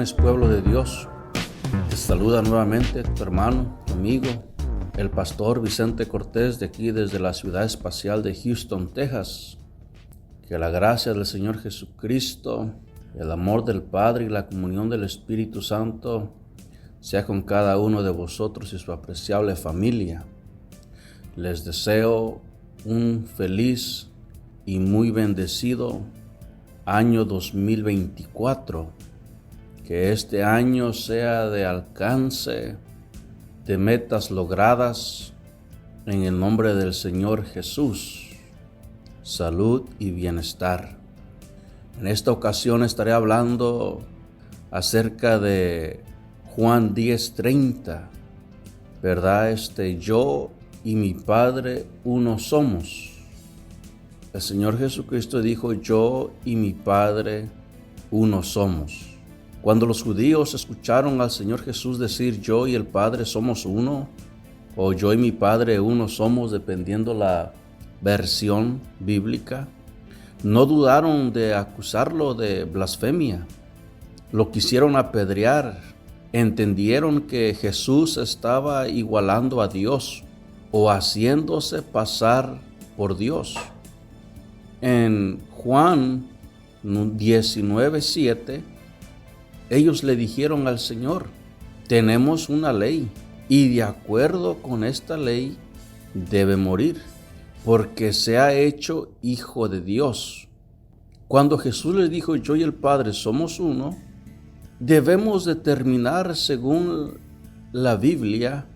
Bendiciones, pueblo de Dios. Te saluda nuevamente tu hermano, tu amigo, el pastor Vicente Cortés, de aquí desde la ciudad espacial de Houston, Texas. Que la gracia del Señor Jesucristo, el amor del Padre y la comunión del Espíritu Santo sea con cada uno de vosotros y su apreciable familia. Les deseo un feliz y muy bendecido año 2024. Que este año sea de alcance, de metas logradas, en el nombre del Señor Jesús. Salud y bienestar. En esta ocasión estaré hablando acerca de Juan 10:30, ¿verdad? Yo y mi Padre uno somos. El Señor Jesucristo dijo: yo y mi Padre uno somos. Cuando los judíos escucharon al Señor Jesús decir: yo y el Padre somos uno, o yo y mi Padre uno somos, dependiendo la versión bíblica, no dudaron de acusarlo de blasfemia. Lo quisieron apedrear. Entendieron que Jesús estaba igualando a Dios o haciéndose pasar por Dios. En Juan 19:7, ellos le dijeron al Señor: tenemos una ley, y de acuerdo con esta ley debe morir, porque se ha hecho hijo de Dios. Cuando Jesús les dijo: yo y el Padre somos uno, debemos determinar, según la Biblia,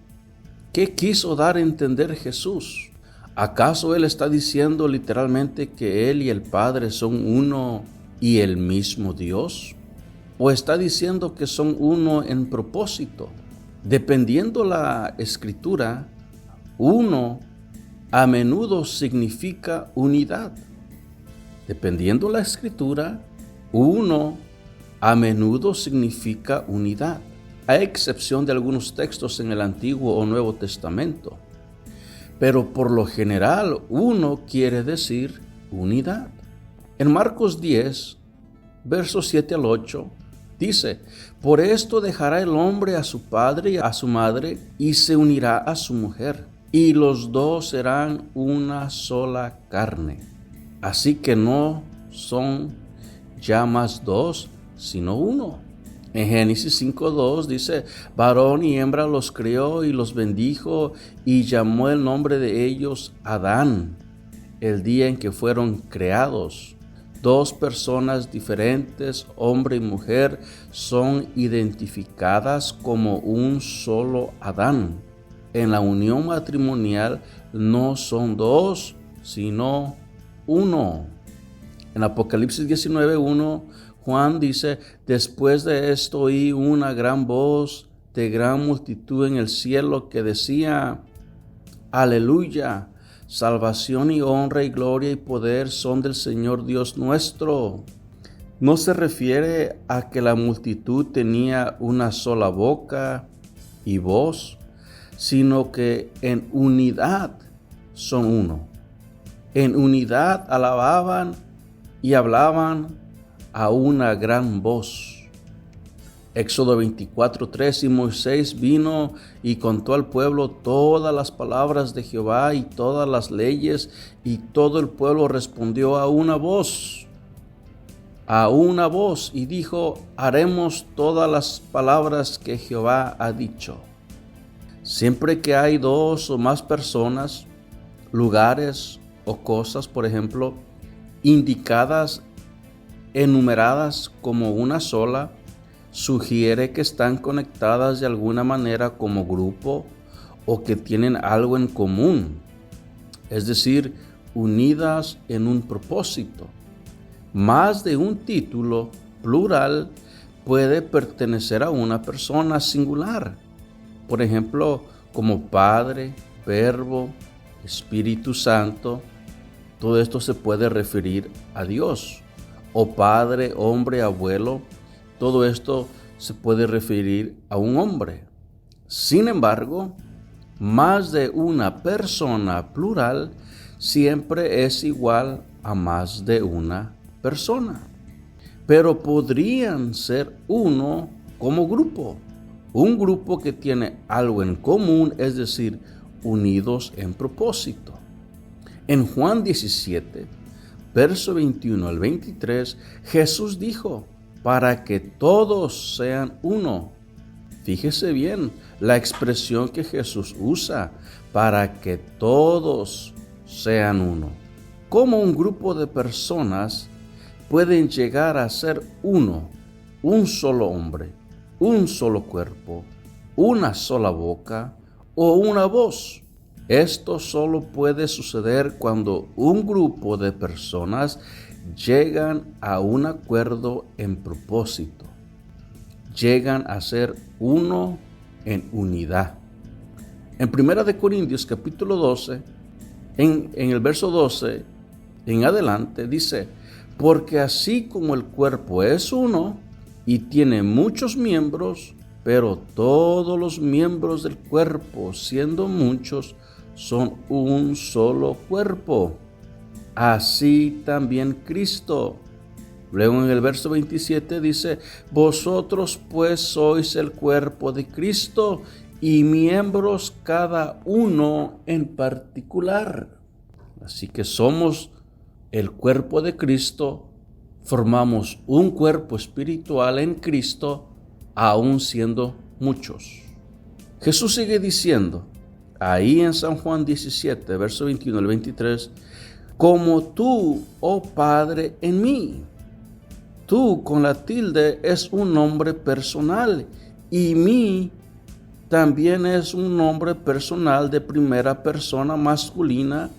¿qué quiso dar a entender Jesús? ¿Acaso Él está diciendo literalmente que Él y el Padre son uno y el mismo Dios? ¿O está diciendo que son uno en propósito? Dependiendo la Escritura, uno a menudo significa unidad. Dependiendo la Escritura, uno a menudo significa unidad, a excepción de algunos textos en el Antiguo o Nuevo Testamento. Pero por lo general, uno quiere decir unidad. En Marcos 10, versos 7 al 8, dice: por esto dejará el hombre a su padre y a su madre, y se unirá a su mujer, y los dos serán una sola carne. Así que no son ya más dos, sino uno. En Génesis 5:2 dice: varón y hembra los crió y los bendijo, y llamó el nombre de ellos Adán, el día en que fueron creados. Dos personas diferentes, hombre y mujer, son identificadas como un solo Adán. En la unión matrimonial no son dos, sino uno. En Apocalipsis 19:1, Juan dice: después de esto oí una gran voz de gran multitud en el cielo que decía: aleluya, salvación y honra y gloria y poder son del Señor Dios nuestro. No se refiere a que la multitud tenía una sola boca y voz, sino que en unidad son uno. En unidad alababan y hablaban a una gran voz. Éxodo 24:3, y Moisés vino y contó al pueblo todas las palabras de Jehová y todas las leyes, y todo el pueblo respondió a una voz, y dijo: haremos todas las palabras que Jehová ha dicho. Siempre que hay dos o más personas, lugares o cosas, por ejemplo, indicadas, enumeradas como una sola, sugiere que están conectadas de alguna manera como grupo o que tienen algo en común, es decir, unidas en un propósito. Más de un título plural puede pertenecer a una persona singular, por ejemplo, como Padre, Verbo, Espíritu Santo. Todo esto se puede referir a Dios. O padre, hombre, abuelo, todo esto se puede referir a un hombre. Sin embargo, más de una persona plural siempre es igual a más de una persona. Pero podrían ser uno como grupo. Un grupo que tiene algo en común, es decir, unidos en propósito. En Juan 17, verso 21 al 23, Jesús dijo, para que todos sean uno. Fíjese bien la expresión que Jesús usa, para que todos sean uno. ¿Cómo un grupo de personas pueden llegar a ser uno, un solo hombre, un solo cuerpo, una sola boca o una voz? Esto solo puede suceder cuando un grupo de personas llegan a un acuerdo en propósito, llegan a ser uno en unidad. En 1 Corintios capítulo 12, en el verso 12 en adelante dice, porque así como el cuerpo es uno y tiene muchos miembros, pero todos los miembros del cuerpo, siendo muchos, son un solo cuerpo. Así también Cristo. Luego en el verso 27 dice, vosotros pues sois el cuerpo de Cristo y miembros cada uno en particular. Así que somos el cuerpo de Cristo, formamos un cuerpo espiritual en Cristo, aún siendo muchos. Jesús sigue diciendo, ahí en San Juan 17, verso 21 al 23, como tú, oh Padre, en mí. Tú con la tilde es un nombre personal y mí también es un nombre personal de primera persona masculina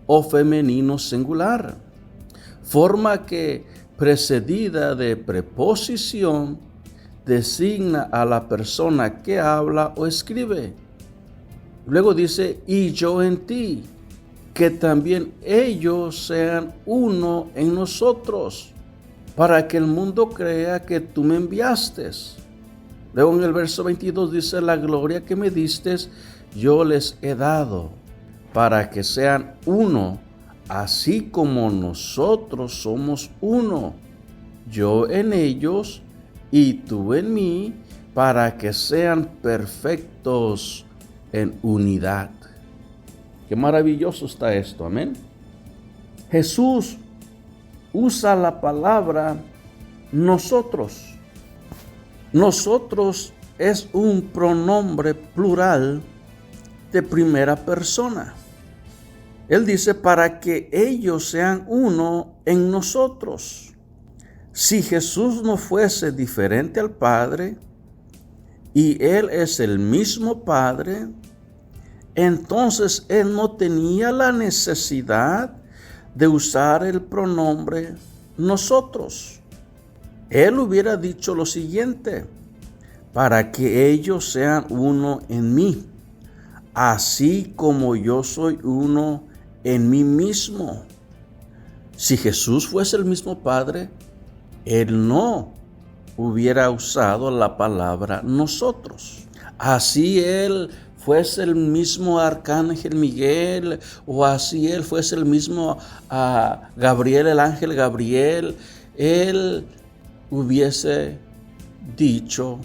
o femenino singular, forma que precedida de preposición designa a la persona que habla o escribe. Luego dice, y yo en ti, que también ellos sean uno en nosotros, para que el mundo crea que tú me enviaste. Luego en el verso 22 dice, la gloria que me diste yo les he dado, para que sean uno, así como nosotros somos uno, yo en ellos y tú en mí, para que sean perfectos en unidad. Qué maravilloso está esto, amén. Jesús usa la palabra nosotros. Nosotros es un pronombre plural de primera persona. Él dice, para que ellos sean uno en nosotros. Si Jesús no fuese diferente al Padre, y Él es el mismo Padre, entonces Él no tenía la necesidad de usar el pronombre nosotros. Él hubiera dicho lo siguiente, para que ellos sean uno en mí, así como yo soy uno en mí mismo. Si Jesús fuese el mismo Padre, Él no hubiera usado la palabra nosotros. Así Él fuese el mismo arcángel Miguel, o así Él fuese el mismo Gabriel, el ángel Gabriel, Él hubiese dicho,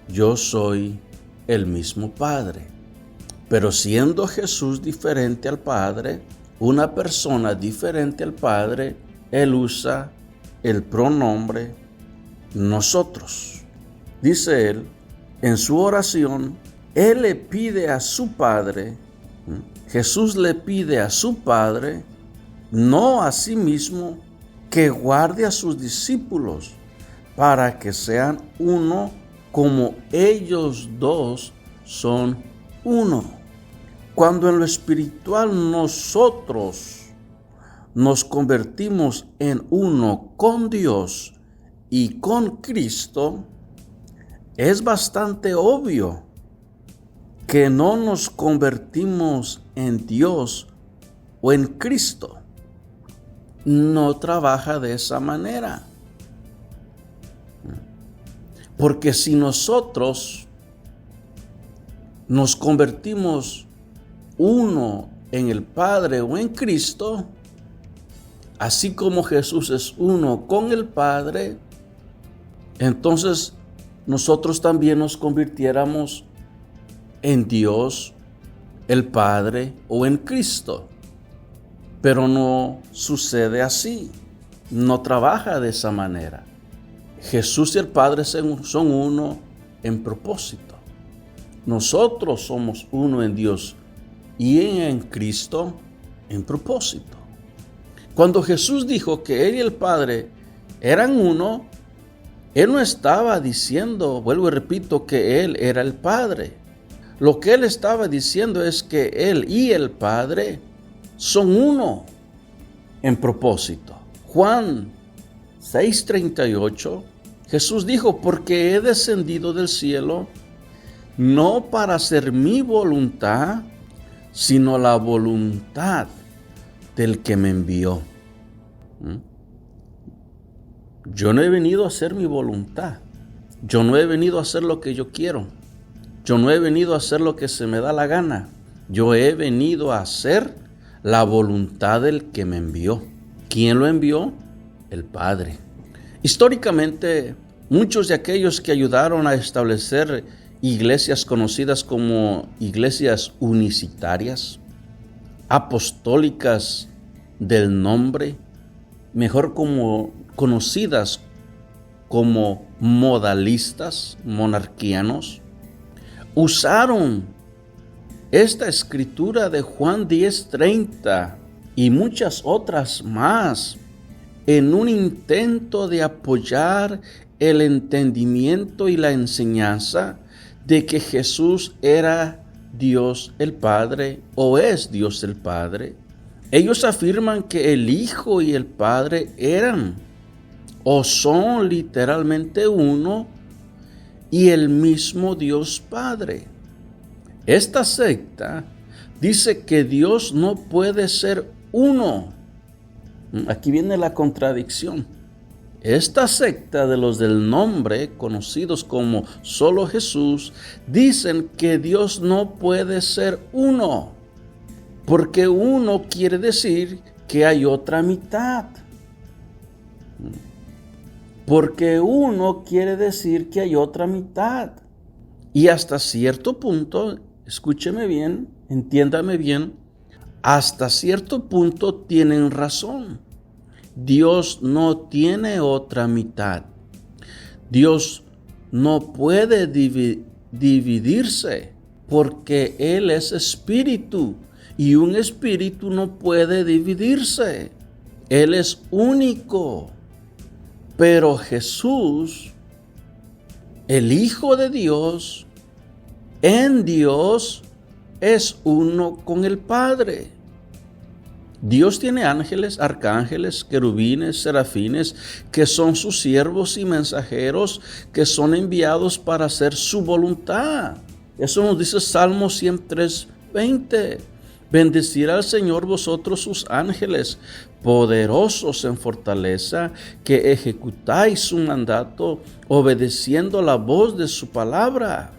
yo soy el mismo Padre. Pero siendo Jesús diferente al Padre, una persona diferente al Padre, Él usa el pronombre nosotros. Dice Él, en su oración, Él le pide a su Padre, Jesús le pide a su Padre, no a sí mismo, que guarde a sus discípulos para que sean uno como ellos dos son uno. Cuando en lo espiritual nosotros nos convertimos en uno con Dios y con Cristo, es bastante obvio que no nos convertimos en Dios o en Cristo. No trabaja de esa manera. Porque si nosotros nos convertimos uno en el Padre o en Cristo, así como Jesús es uno con el Padre, entonces nosotros también nos convirtiéramos en Dios, el Padre o en Cristo. Pero no sucede así, no trabaja de esa manera. Jesús y el Padre son uno en propósito. Nosotros somos uno en Dios y en Cristo en propósito. Cuando Jesús dijo que Él y el Padre eran uno, Él no estaba diciendo, vuelvo y repito, que Él era el Padre. Lo que Él estaba diciendo es que Él y el Padre son uno en propósito. Juan 6:38, Jesús dijo, porque he descendido del cielo no para hacer mi voluntad, sino la voluntad del que me envió. Yo no he venido a hacer mi voluntad. Yo no he venido a hacer lo que yo quiero. Yo no he venido a hacer lo que se me da la gana. Yo he venido a hacer la voluntad del que me envió. ¿Quién lo envió? El Padre. Históricamente, muchos de aquellos que ayudaron a establecer iglesias conocidas como iglesias unicitarias, apostólicas del nombre, mejor como conocidas como modalistas, monarquianos, usaron esta escritura de Juan 10:30 y muchas otras más en un intento de apoyar el entendimiento y la enseñanza de que Jesús era Dios el Padre o es Dios el Padre. Ellos afirman que el Hijo y el Padre eran o son literalmente uno y el mismo Dios Padre. Esta secta dice que Dios no puede ser uno. Aquí viene la contradicción. Esta secta de los del nombre, conocidos como solo Jesús, dicen que Dios no puede ser uno, porque uno quiere decir que hay otra mitad. Porque uno quiere decir que hay otra mitad. Y hasta cierto punto, escúcheme bien, entiéndame bien, hasta cierto punto tienen razón. Dios no tiene otra mitad. Dios no puede dividirse porque Él es espíritu y un espíritu no puede dividirse. Él es único. Pero Jesús, el Hijo de Dios, en Dios es uno con el Padre. Dios tiene ángeles, arcángeles, querubines, serafines, que son sus siervos y mensajeros, que son enviados para hacer su voluntad. Eso nos dice Salmo 103:20. Bendecirá al Señor vosotros sus ángeles, poderosos en fortaleza, que ejecutáis su mandato, obedeciendo la voz de su palabra.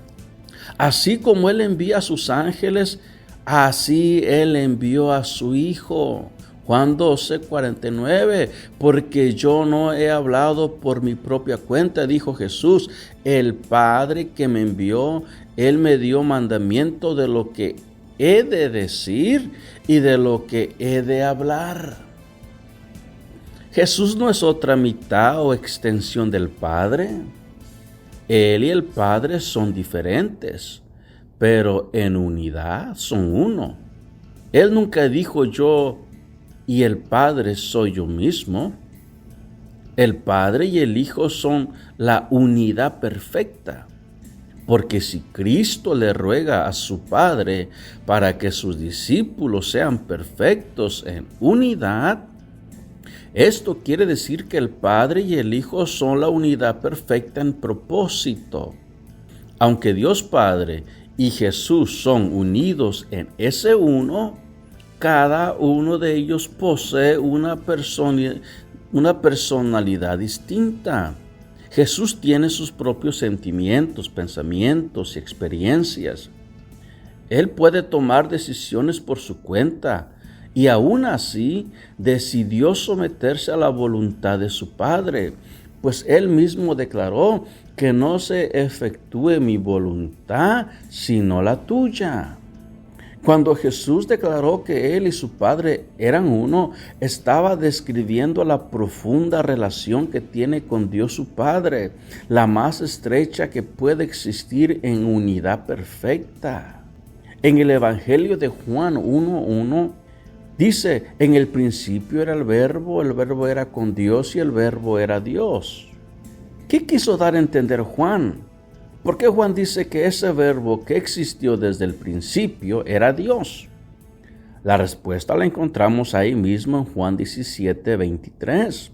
Así como Él envía a sus ángeles, así Él envió a su Hijo. Juan 12:49, porque yo no he hablado por mi propia cuenta, dijo Jesús. El Padre que me envió, Él me dio mandamiento de lo que he de decir y de lo que he de hablar. Jesús no es otra mitad o extensión del Padre. Él y el Padre son diferentes, pero en unidad son uno. Él nunca dijo yo y el Padre soy yo mismo. El Padre y el Hijo son la unidad perfecta. Porque si Cristo le ruega a su Padre para que sus discípulos sean perfectos en unidad, esto quiere decir que el Padre y el Hijo son la unidad perfecta en propósito. Aunque Dios Padre y Jesús son unidos en ese uno, cada uno de ellos posee una personalidad distinta. Jesús tiene sus propios sentimientos, pensamientos y experiencias. Él puede tomar decisiones por su cuenta y aún así decidió someterse a la voluntad de su Padre, pues Él mismo declaró que no se efectúe mi voluntad, sino la tuya. Cuando Jesús declaró que Él y su Padre eran uno, estaba describiendo la profunda relación que tiene con Dios su Padre, la más estrecha que puede existir en unidad perfecta. En el Evangelio de Juan 1:1 dice, en el principio era el verbo era con Dios y el verbo era Dios. ¿Qué quiso dar a entender Juan? ¿Por qué Juan dice que ese verbo que existió desde el principio era Dios? La respuesta la encontramos ahí mismo en Juan 17:23.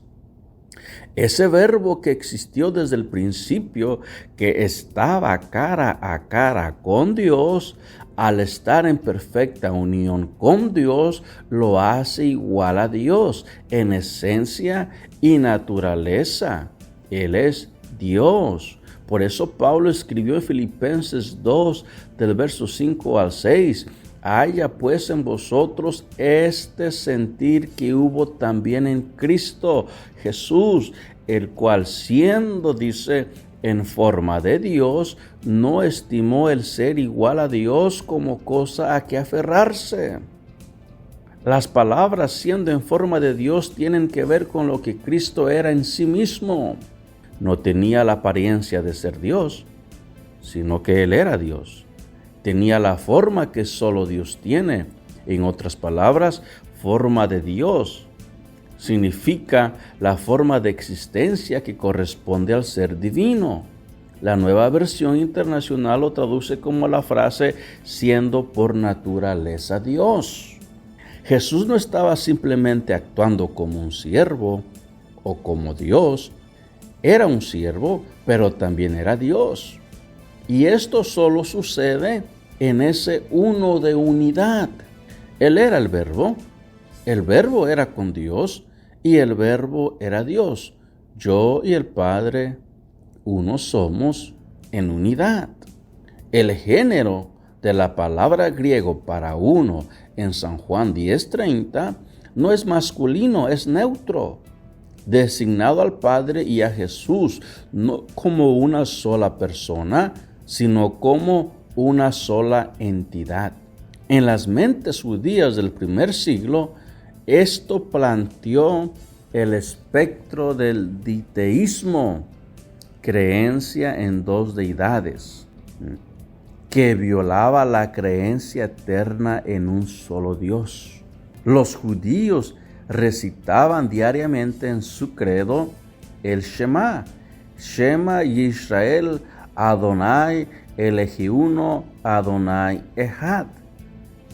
Ese verbo que existió desde el principio, que estaba cara a cara con Dios, al estar en perfecta unión con Dios, lo hace igual a Dios en esencia y naturaleza. Él es Dios. Por eso Pablo escribió en Filipenses 2, del verso 5 al 6, haya pues en vosotros este sentir que hubo también en Cristo Jesús, el cual siendo, dice, en forma de Dios, no estimó el ser igual a Dios como cosa a que aferrarse. Las palabras siendo en forma de Dios tienen que ver con lo que Cristo era en sí mismo. No tenía la apariencia de ser Dios, sino que Él era Dios. Tenía la forma que solo Dios tiene. En otras palabras, forma de Dios. Significa la forma de existencia que corresponde al ser divino. La Nueva Versión Internacional lo traduce como la frase siendo por naturaleza Dios. Jesús no estaba simplemente actuando como un siervo o como Dios. Era un siervo, pero también era Dios. Y esto solo sucede en ese uno de unidad. Él era el verbo era con Dios y el verbo era Dios. Yo y el Padre, uno somos en unidad. El género de la palabra griego para uno en San Juan 10:30 no es masculino, es neutro, designado al Padre y a Jesús, no como una sola persona, sino como una sola entidad. En las mentes judías del primer siglo, esto planteó el espectro del diteísmo, creencia en dos deidades, que violaba la creencia eterna en un solo Dios. Los judíos recitaban diariamente en su credo el Shema Yisrael Adonai Eloheinu Adonai Echad.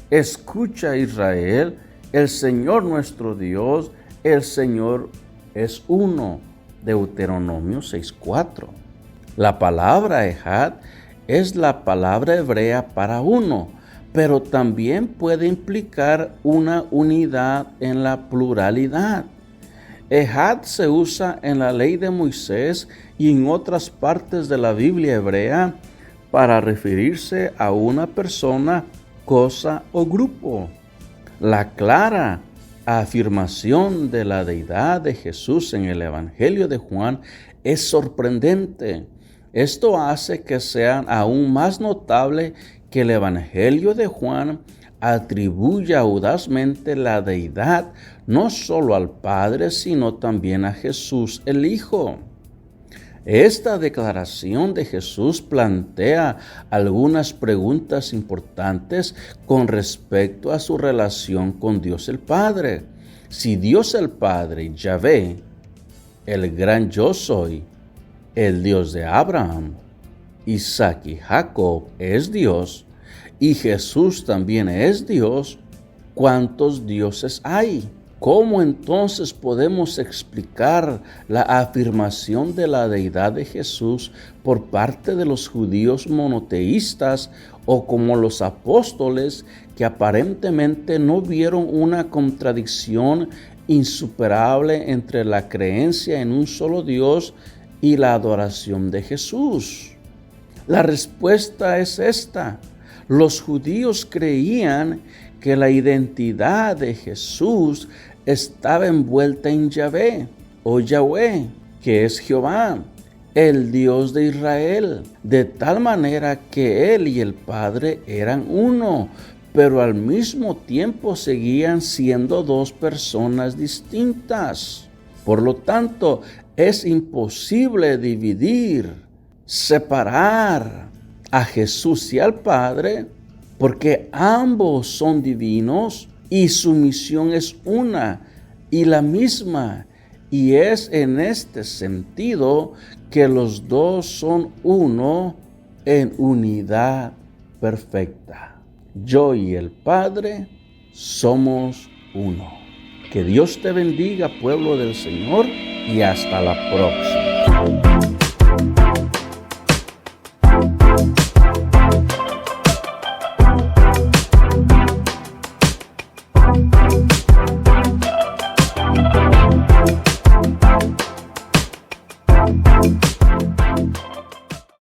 Escucha Israel, el Señor nuestro Dios, el Señor es uno. Deuteronomio 6:4. La palabra Echad es la palabra hebrea para uno, pero también puede implicar una unidad en la pluralidad. Echad se usa en la ley de Moisés y en otras partes de la Biblia hebrea para referirse a una persona, cosa o grupo. La clara afirmación de la deidad de Jesús en el Evangelio de Juan es sorprendente. Esto hace que sea aún más notable que el Evangelio de Juan atribuya audazmente la deidad no solo al Padre, sino también a Jesús el Hijo. Esta declaración de Jesús plantea algunas preguntas importantes con respecto a su relación con Dios el Padre. Si Dios el Padre, Yahvé, el gran yo soy, el Dios de Abraham, Isaac y Jacob es Dios, y Jesús también es Dios, ¿cuántos dioses hay? ¿Cómo entonces podemos explicar la afirmación de la deidad de Jesús por parte de los judíos monoteístas o como los apóstoles que aparentemente no vieron una contradicción insuperable entre la creencia en un solo Dios y la adoración de Jesús? La respuesta es esta. Los judíos creían que la identidad de Jesús estaba envuelta en Yahvé o Yahweh. que es Jehová, el Dios de Israel, de tal manera que Él y el Padre eran uno, pero al mismo tiempo seguían siendo dos personas distintas. Por lo tanto, es imposible dividir, separar a Jesús y al Padre, porque ambos son divinos y su misión es una y la misma. Y es en este sentido que los dos son uno en unidad perfecta. Yo y el Padre somos uno. Que Dios te bendiga, pueblo del Señor, y hasta la próxima.